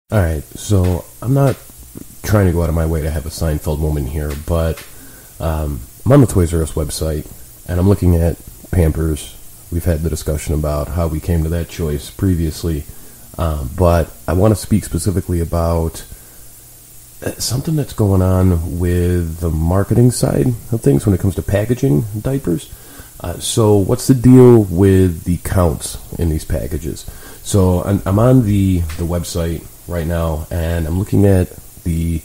Alright, so I'm not trying to go out of my way to have a Seinfeld moment here, but I'm on the Toys R Us website, and I'm looking at Pampers. We've had the discussion about how we came to that choice previously, but I want to speak specifically about something that's going on with the marketing side of things when it comes to packaging diapers. So what's the deal with the counts in these packages? So I'm on the website right now, and I'm looking at the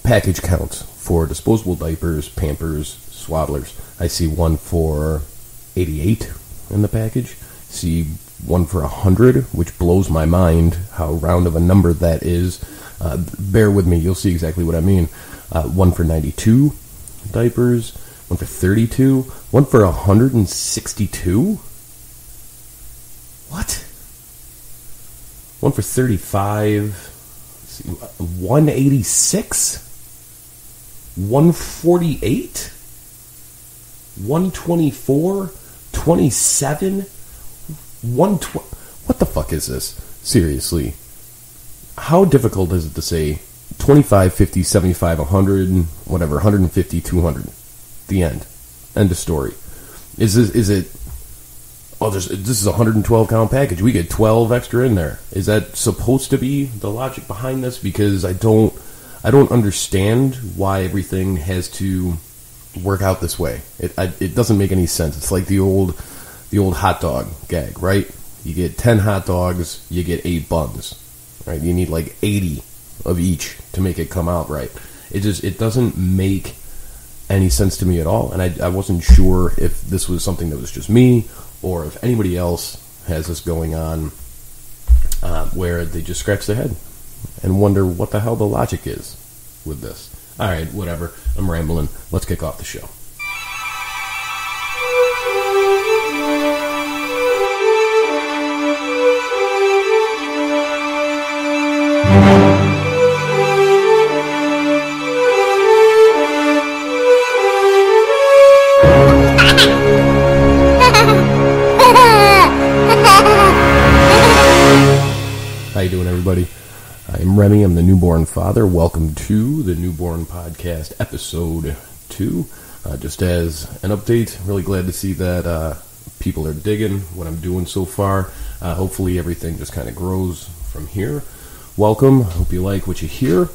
package counts for disposable diapers, Pampers, Swaddlers. I see one for 88 in the package. See one for 100, which blows my mind how round of a number that is. Bear with me, you'll see exactly what I mean. One for 92 diapers, one for 32, one for 162. What? One for 35, let's see, 186, 148, 124, 27, 120. What the fuck is this? Seriously. How difficult is it to say 25, 50, 75, 100, whatever, 150, 200? The end. End of story. Is it... Oh, this is a 112 count package. We get 12 extra in there. Is that supposed to be the logic behind this? Because I don't understand why everything has to work out this way. It doesn't make any sense. It's like the old hot dog gag, right? You get 10 hot dogs, you get 8 buns, right? You need like 80 of each to make it come out right. It doesn't make any sense to me at all. And I wasn't sure if this was something that was just me, or if anybody else has this going on, where they just scratch their head and wonder what the hell the logic is with this. Alright, whatever. I'm rambling. Let's kick off the show. How you doing, everybody? I'm Remy. I'm the newborn father. Welcome to the Newborn Podcast, episode 2. Just as an update, really glad to see that people are digging what I'm doing so far. Hopefully everything just kind of grows from here. Welcome. Hope you like what you hear.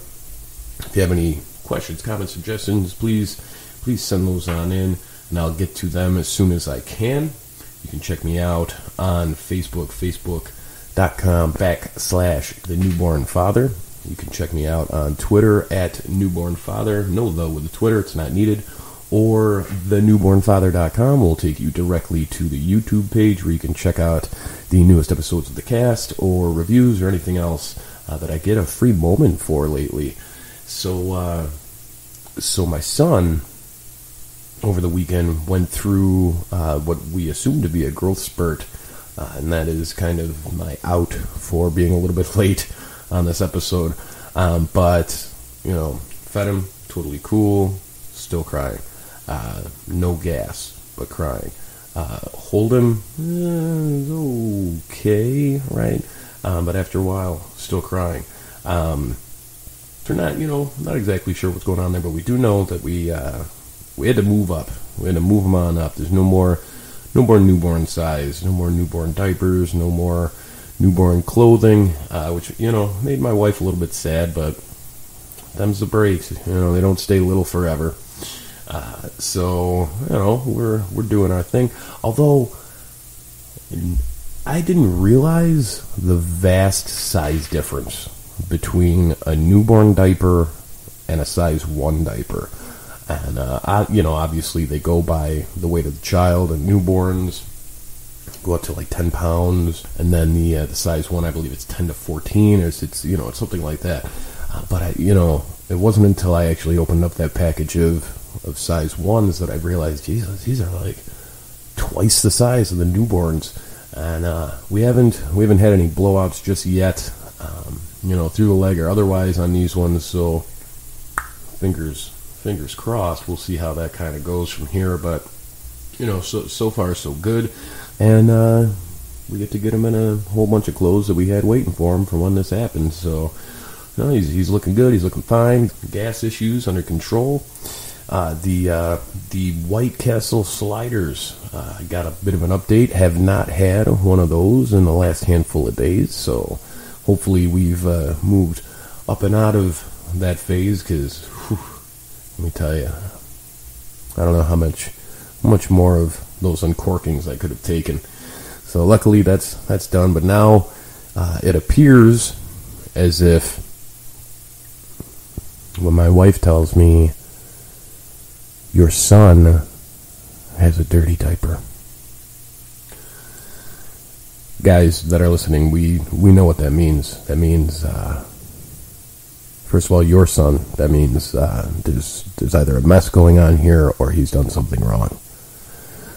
If you have any questions, comments, suggestions, please send those on in, and I'll get to them as soon as I can. You can check me out on Facebook.com/The Newborn Father. You can check me out on Twitter at Newborn Father. No, though, with the Twitter, it's not needed. Or thenewbornfather.com will take you directly to the YouTube page where you can check out the newest episodes of the cast or reviews or anything else that I get a free moment for lately. So my son, over the weekend, went through what we assume to be a growth spurt. And that is kind of my out for being a little bit late on this episode. But, fed him, totally cool, still crying. No gas, but crying. Hold him, okay, right? But after a while, still crying. We're not exactly sure what's going on there, but we do know that we had to move up. We had to move him on up. There's no more newborn size, no more newborn diapers, no more newborn clothing, which, made my wife a little bit sad, but them's the breaks. They don't stay little forever. So, we're doing our thing. Although, I didn't realize the vast size difference between a newborn diaper and a size 1 diaper. And, obviously they go by the weight of the child, and newborns go up to like 10 pounds. And then the size 1, I believe it's 10 to 14, or it's something like that. But it wasn't until I actually opened up that package of size 1s that I realized, Jesus, these are like twice the size of the newborns. And, we haven't had any blowouts just yet, through the leg or otherwise on these ones. So fingers crossed. We'll see how that kind of goes from here, but so far so good. And we get to get him in a whole bunch of clothes that we had waiting for him from when this happened. So, no, he's looking good. He's looking fine. Gas issues under control. The White Castle sliders, I got a bit of an update. Have not had one of those in the last handful of days, so hopefully we've moved up and out of that phase, because let me tell you, I don't know how much more of those uncorkings I could have taken. So luckily that's done, but now it appears as if, when my wife tells me your son has a dirty diaper. Guys that are listening, we know what that means. That means, first of all, your son. That means there's either a mess going on here or he's done something wrong.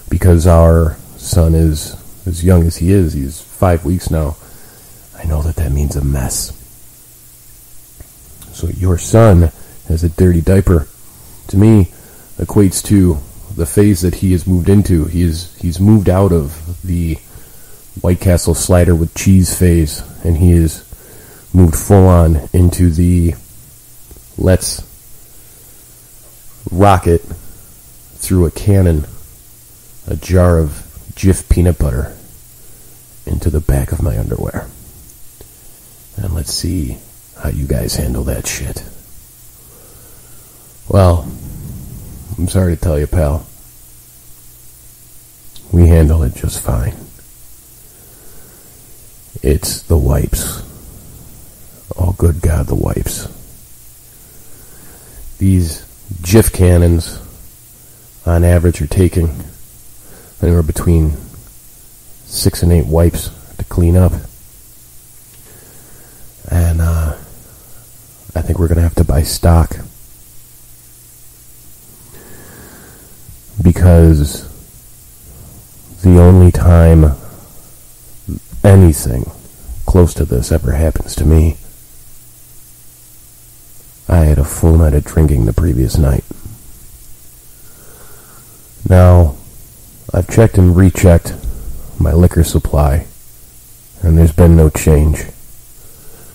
Because our son is as young as he is, he's 5 weeks now, I know that means a mess. So your son has a dirty diaper, to me, equates to the phase that he has moved into. He's moved out of the White Castle slider with cheese phase, and he is moved full on into the let's rocket through a cannon a jar of Jiff peanut butter into the back of my underwear. And let's see how you guys handle that shit. Well, I'm sorry to tell you, pal, we handle it just fine. It's the wipes. Oh, good God, the wipes. These Jiff cannons, on average, are taking anywhere between 6 and 8 wipes to clean up. And I think we're going to have to buy stock. Because the only time anything close to this ever happens to me, I had a full night of drinking the previous night. Now, I've checked and rechecked my liquor supply, and there's been no change.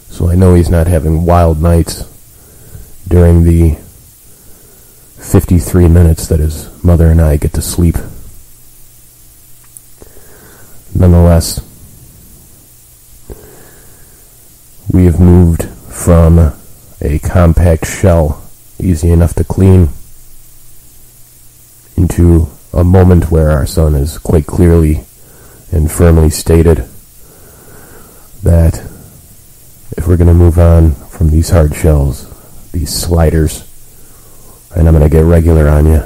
So I know he's not having wild nights during the 53 minutes that his mother and I get to sleep. Nonetheless, we have moved from a compact shell, easy enough to clean, into a moment where our son has quite clearly and firmly stated that if we're going to move on from these hard shells, these sliders, and I'm going to get regular on you,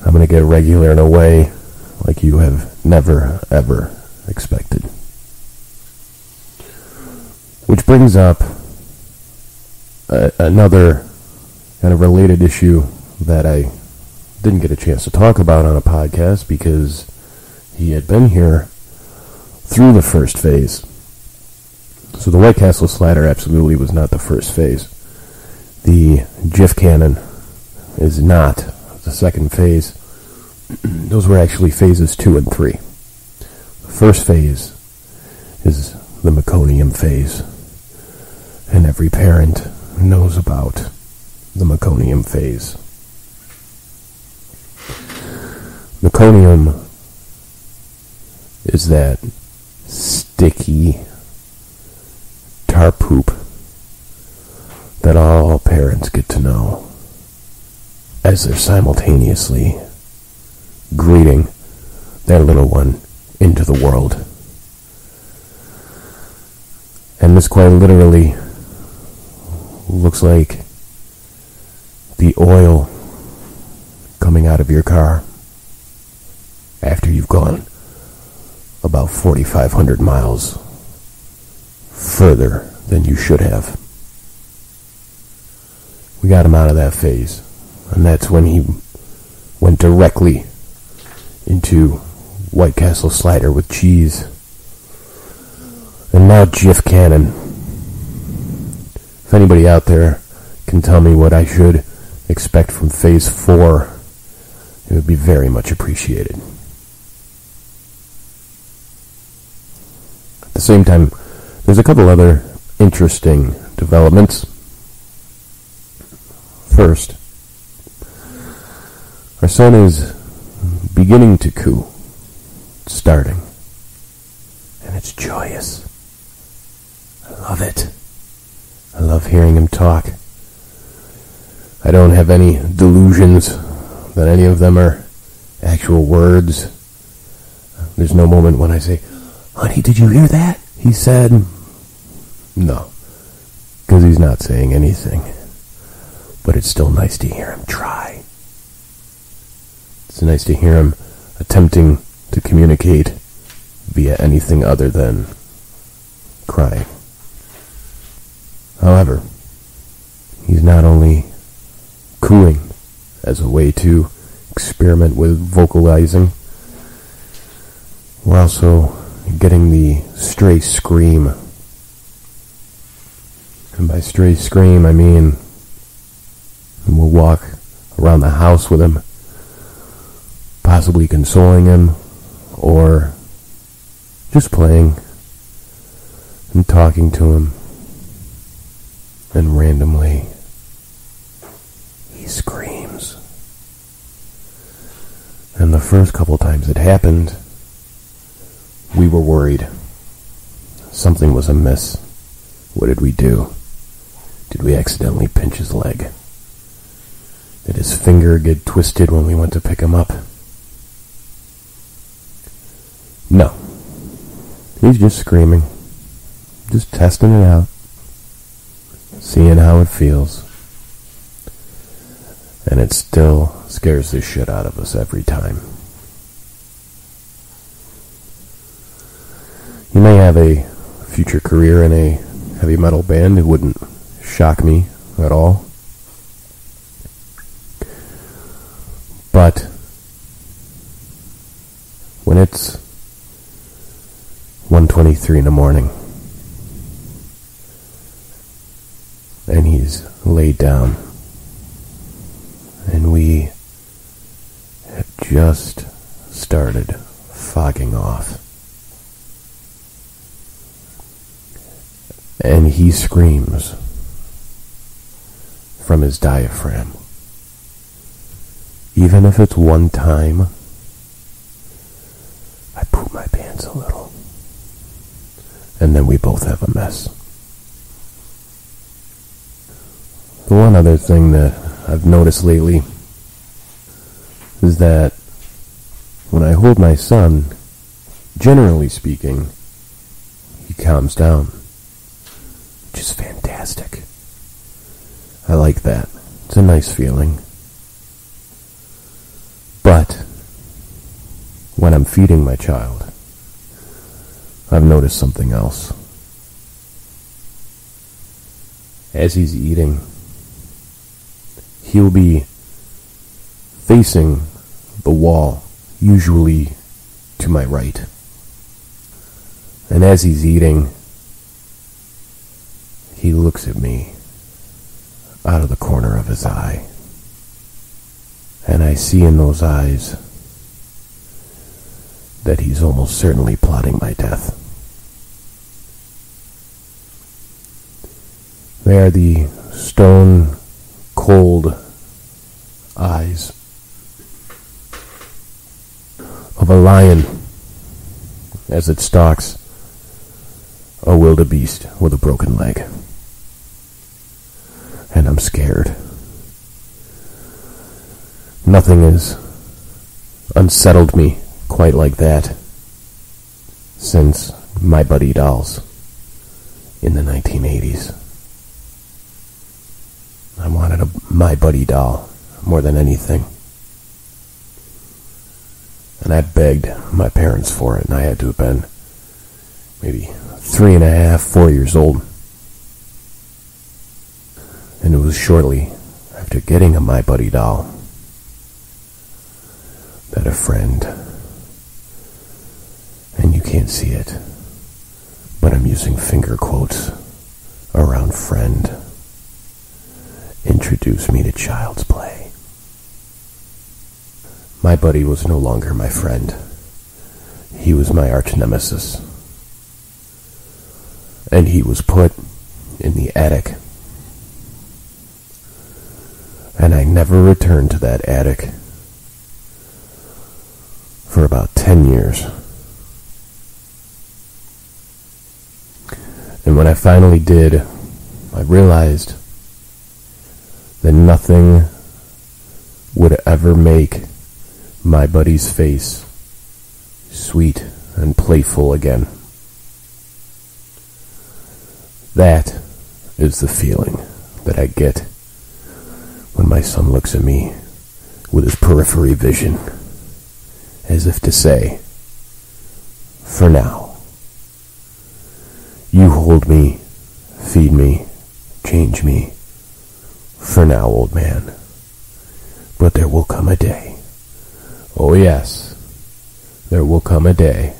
I'm going to get regular in a way like you have never, ever expected. Which brings up another kind of related issue that I didn't get a chance to talk about on a podcast because he had been here through the first phase. So the White Castle slider absolutely was not the first phase. The Jiff cannon is not the second phase. Those were actually phases 2 and 3. The first phase is the meconium phase, and every parent knows about the meconium phase. Meconium is that sticky tar poop that all parents get to know as they're simultaneously greeting their little one into the world. And this quite literally looks like the oil coming out of your car after you've gone about 4,500 miles further than you should have. We got him out of that phase, and that's when he went directly into White Castle slider with cheese. And now Jiff cannon. If anybody out there can tell me what I should expect from phase 4, it would be very much appreciated. At the same time, there's a couple other interesting developments. First, our son is beginning to coo. It's starting. And it's joyous. I love it. I love hearing him talk. I don't have any delusions that any of them are actual words. There's no moment when I say, "Honey, did you hear that?" He said, no, because he's not saying anything. But it's still nice to hear him try. It's nice to hear him attempting to communicate via anything other than crying. However, he's not only cooing as a way to experiment with vocalizing, we're also getting the stray scream. And by stray scream, I mean we'll walk around the house with him, possibly consoling him, or just playing and talking to him, and randomly he screams. And the first couple times it happened, we were worried. Something was amiss. What did we do? Did we accidentally pinch his leg? Did his finger get twisted when we went to pick him up? No. He's just screaming. Just testing it out. Seeing how it feels. And it still scares the shit out of us every time. He may have a future career in a heavy metal band. It wouldn't shock me at all. But when it's 1:23 in the morning and he's laid down and we have just started fogging off and he screams from his diaphragm, even if it's one time, I poop my pants a little. And then we both have a mess. The one other thing that I've noticed lately is that when I hold my son, generally speaking, he calms down, which is fantastic. I like that. It's a nice feeling. But when I'm feeding my child, I've noticed something else. As he's eating, he'll be facing the wall, usually to my right. And as he's eating, he looks at me out of the corner of his eye. And I see in those eyes that he's almost certainly plotting my death. They are the stone cold eyes of a lion as it stalks a wildebeest with a broken leg. And I'm scared. Nothing has unsettled me quite like that since My Buddy Dolls in the 1980s. I wanted a My Buddy doll more than anything. And I begged my parents for it, and I had to have been maybe 3.5, 4 years old. And it was shortly after getting a My Buddy doll that a friend, and you can't see it, but I'm using finger quotes around friend, introduced me to Child's Play. My buddy was no longer my friend. He was my arch nemesis. and he was put in the attic. And I never returned to that attic for about 10 years. And when I finally did, I realized that nothing would ever make my buddy's face sweet and playful again. That is the feeling that I get when my son looks at me with his periphery vision, as if to say, for now, you hold me, feed me, change me, for now, old man. But there will come a day. Oh yes, there will come a day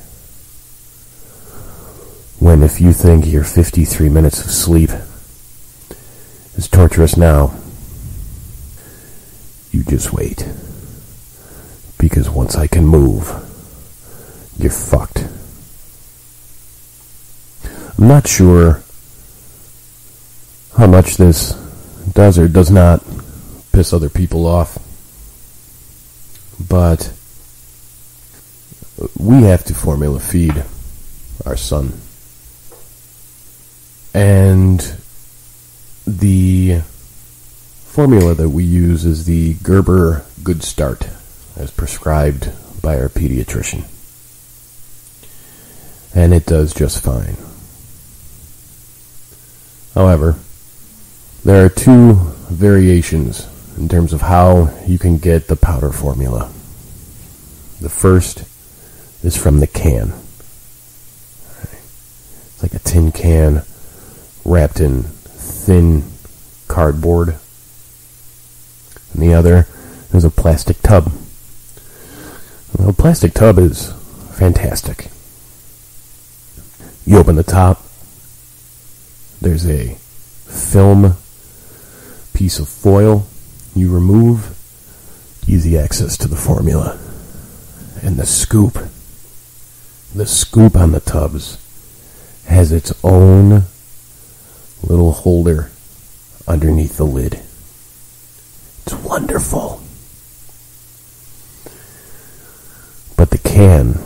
when if you think your 53 minutes of sleep is torturous now, you just wait. Because once I can move, you're fucked. I'm not sure how much this does or does not piss other people off, but we have to formula feed our son. And the formula that we use is the Gerber Good Start, as prescribed by our pediatrician. And it does just fine. However, there are two variations in terms of how you can get the powder formula. The first is from the can. It's like a tin can wrapped in thin cardboard. And the other is a plastic tub. Well, a plastic tub is fantastic. You open the top, there's a film piece of foil. You remove, easy access to the formula. And the scoop on the tubs has its own little holder underneath the lid. It's wonderful. But the can,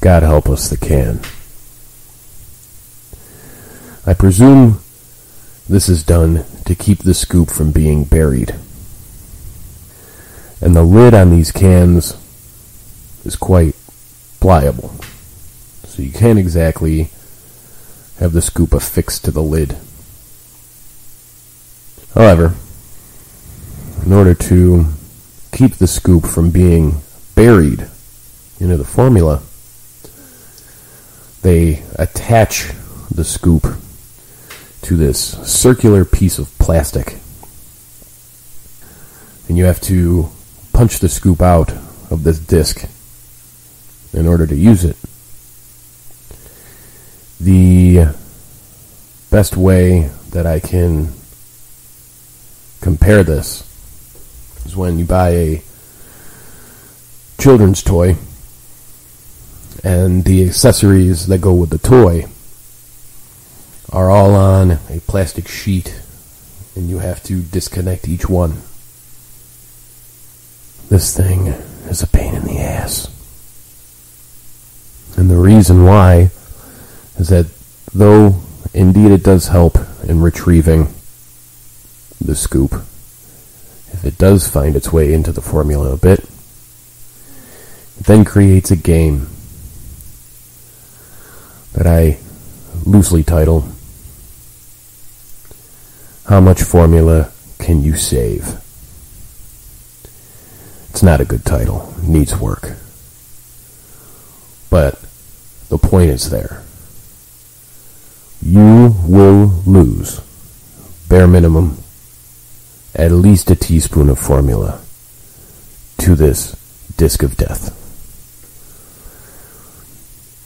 God help us, the can. I presume this is done to keep the scoop from being buried. And the lid on these cans is quite pliable. So you can't exactly have the scoop affixed to the lid. However, in order to keep the scoop from being buried into the formula, they attach the scoop to this circular piece of plastic. And you have to punch the scoop out of this disc in order to use it. The best way that I can compare this is when you buy a children's toy and the accessories that go with the toy are all on a plastic sheet and you have to disconnect each one. This thing is a pain in the ass. And the reason why is that though indeed it does help in retrieving the scoop, if it does find its way into the formula a bit, it then creates a game that I loosely title, How Much Formula Can You Save? It's not a good title. It needs work. But the point is there. You will lose, bare minimum, at least a teaspoon of formula to this disc of death.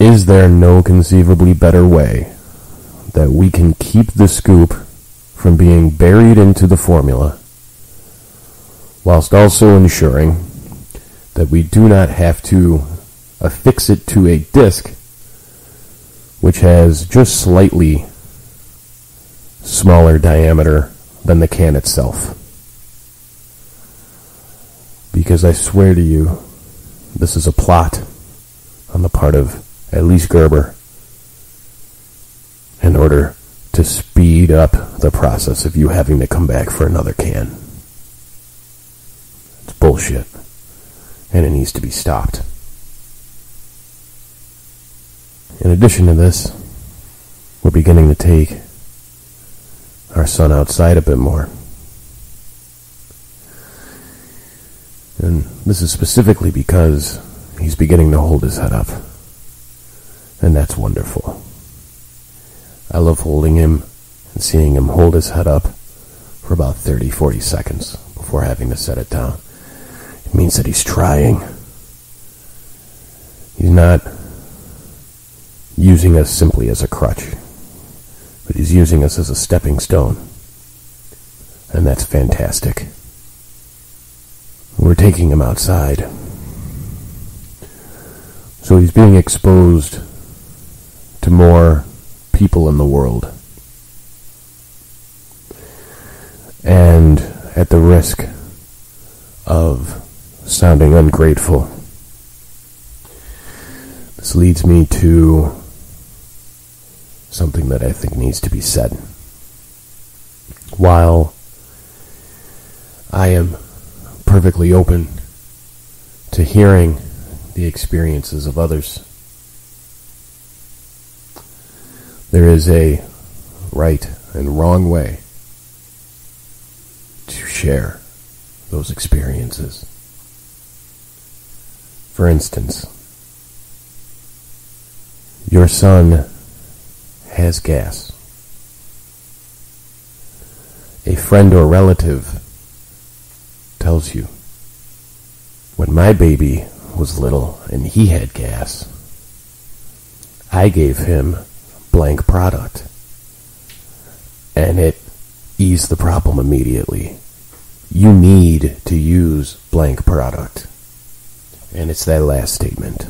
Is there no conceivably better way that we can keep the scoop from being buried into the formula, whilst also ensuring that we do not have to affix it to a disc which has just slightly smaller diameter than the can itself. Because I swear to you, this is a plot on the part of at least Gerber in order to speed up the process of you having to come back for another can. It's bullshit, and it needs to be stopped. In addition to this, we're beginning to take our son outside a bit more. And this is specifically because he's beginning to hold his head up. And that's wonderful. I love holding him and seeing him hold his head up for about 30-40 seconds before having to set it down. It means that he's trying. He's not using us simply as a crutch, but he's using us as a stepping stone. And that's fantastic. We're taking him outside. So he's being exposed to more people in the world. And at the risk of sounding ungrateful, this leads me to something that I think needs to be said. While I am perfectly open to hearing the experiences of others, there is a right and wrong way to share those experiences. For instance, your son has gas. A friend or relative tells you, when my baby was little and he had gas, I gave him blank product, and it eased the problem immediately. You need to use blank product. And it's that last statement.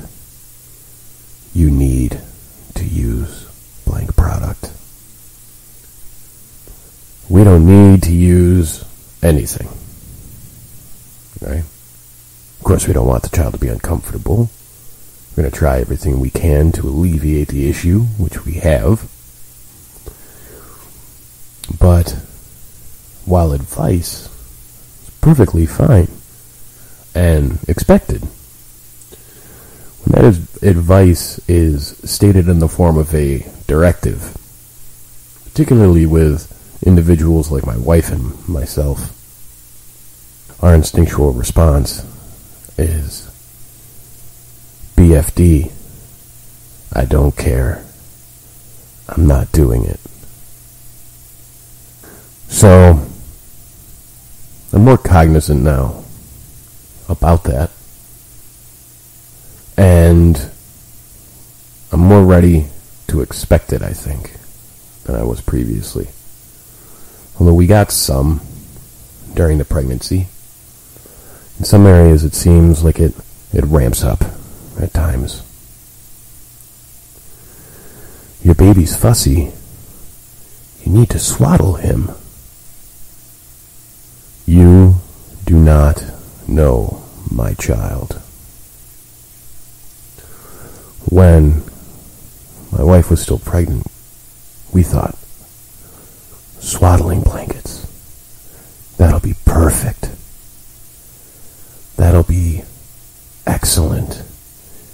You need to use blank product. We don't need to use anything. Right? Of course, we don't want the child to be uncomfortable. We're going to try everything we can to alleviate the issue, which we have. But while advice is perfectly fine and expected, when that advice is stated in the form of a directive, particularly with individuals like my wife and myself, our instinctual response is BFD. I don't care. I'm not doing it. So, I'm more cognizant now about that. And I'm more ready to expect it, I think, than I was previously. Although we got some during the pregnancy. In some areas it seems like it ramps up at times. Your baby's fussy. You need to swaddle him. You do not know my child. When my wife was still pregnant, we thought, swaddling blankets, that'll be perfect. That'll be excellent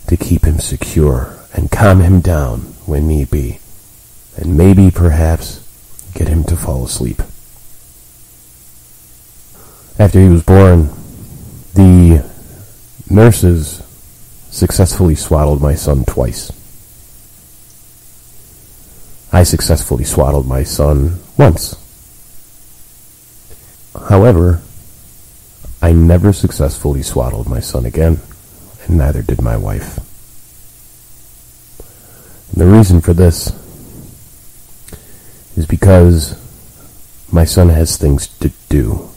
to keep him secure and calm him down when need be, and maybe perhaps get him to fall asleep. After he was born, the nurses successfully swaddled my son twice. I successfully swaddled my son once. However, I never successfully swaddled my son again, and neither did my wife. And the reason for this is because my son has things to do.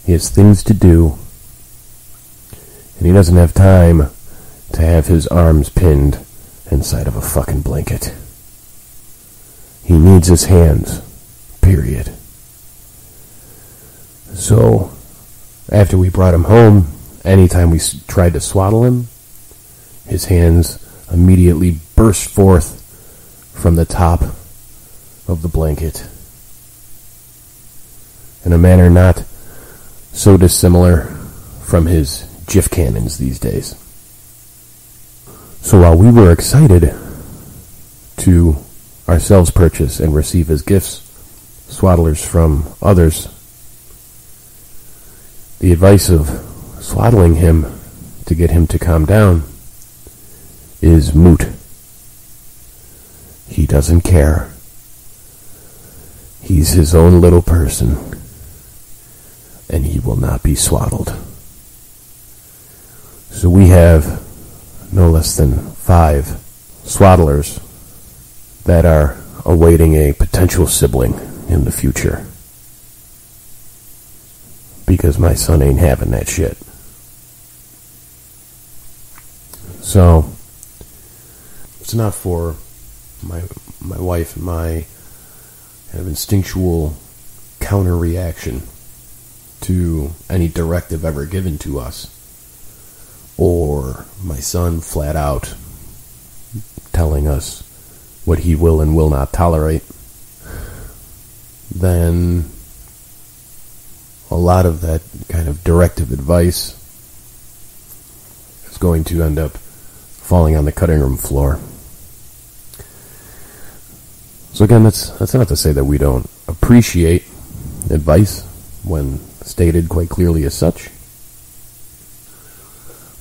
He has things to do, and he doesn't have time to have his arms pinned inside of a fucking blanket. He needs his hands, period. So, after we brought him home, anytime we tried to swaddle him, his hands immediately burst forth from the top of the blanket in a manner not so dissimilar from his Jiff canons these days. So while we were excited to ourselves purchase and receive as gifts swaddlers from others, the advice of swaddling him to get him to calm down is moot. He doesn't care. He's his own little person, and he will not be swaddled. So we have no less than 5 swaddlers that are awaiting a potential sibling in the future. Because my son ain't having that shit. So, it's not for my wife and my kind of instinctual counter reaction to any directive ever given to us, or my son flat out telling us what he will and will not tolerate, then a lot of that kind of directive advice is going to end up falling on the cutting room floor. So again, that's not to say that we don't appreciate advice when stated quite clearly as such.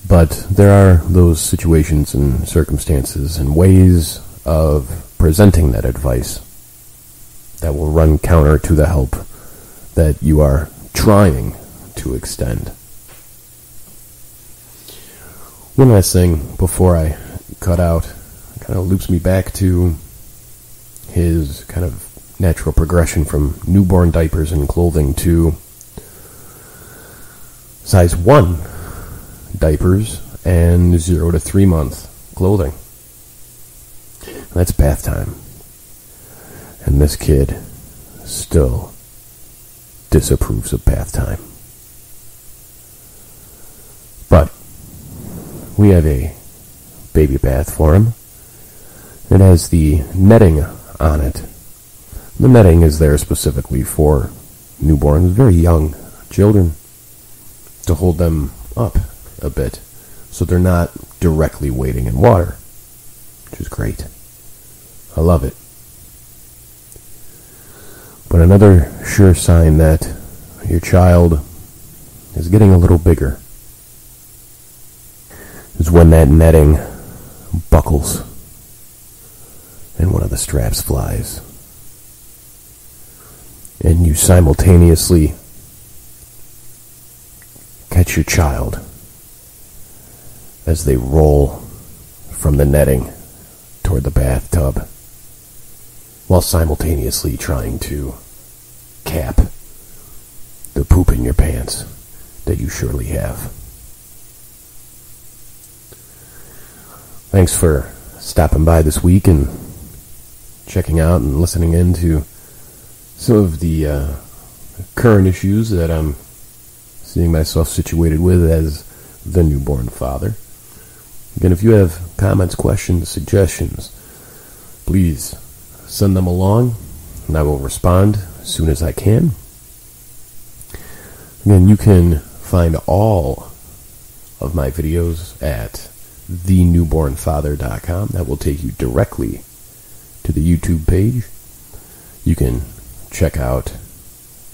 But there are those situations and circumstances and ways of presenting that advice that will run counter to the help that you are trying to extend. One last thing before I cut out, it kind of loops me back to his kind of natural progression from newborn diapers and clothing to size 1 diapers and 0 to 3 month clothing. That's bath time. And this kid still disapproves of bath time. But we have a baby bath for him. It has the netting on it. The netting is there specifically for newborns, very young children, to hold them up a bit so they're not directly wading in water, which is great. I love it. But another sure sign that your child is getting a little bigger is when that netting buckles and one of the straps flies, and you simultaneously catch your child as they roll from the netting toward the bathtub, while simultaneously trying to cap the poop in your pants that you surely have. Thanks for stopping by this week and checking out and listening in to some of the current issues that I'm seeing myself situated with as the newborn father. Again, if you have comments, questions, suggestions, please send them along, and I will respond as soon as I can. Again, you can find all of my videos at thenewbornfather.com. That will take you directly to the YouTube page. You can check out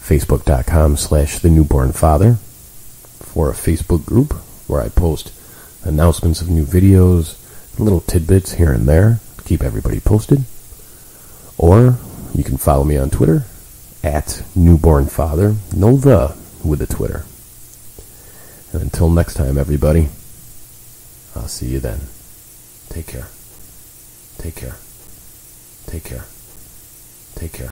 facebook.com/thenewbornfather for a Facebook group where I post announcements of new videos, little tidbits here and there to keep everybody posted. Or you can follow me on Twitter at newbornfather, no the with the Twitter. And until next time, everybody, I'll see you then. Take care. Take care. Take care. Take care.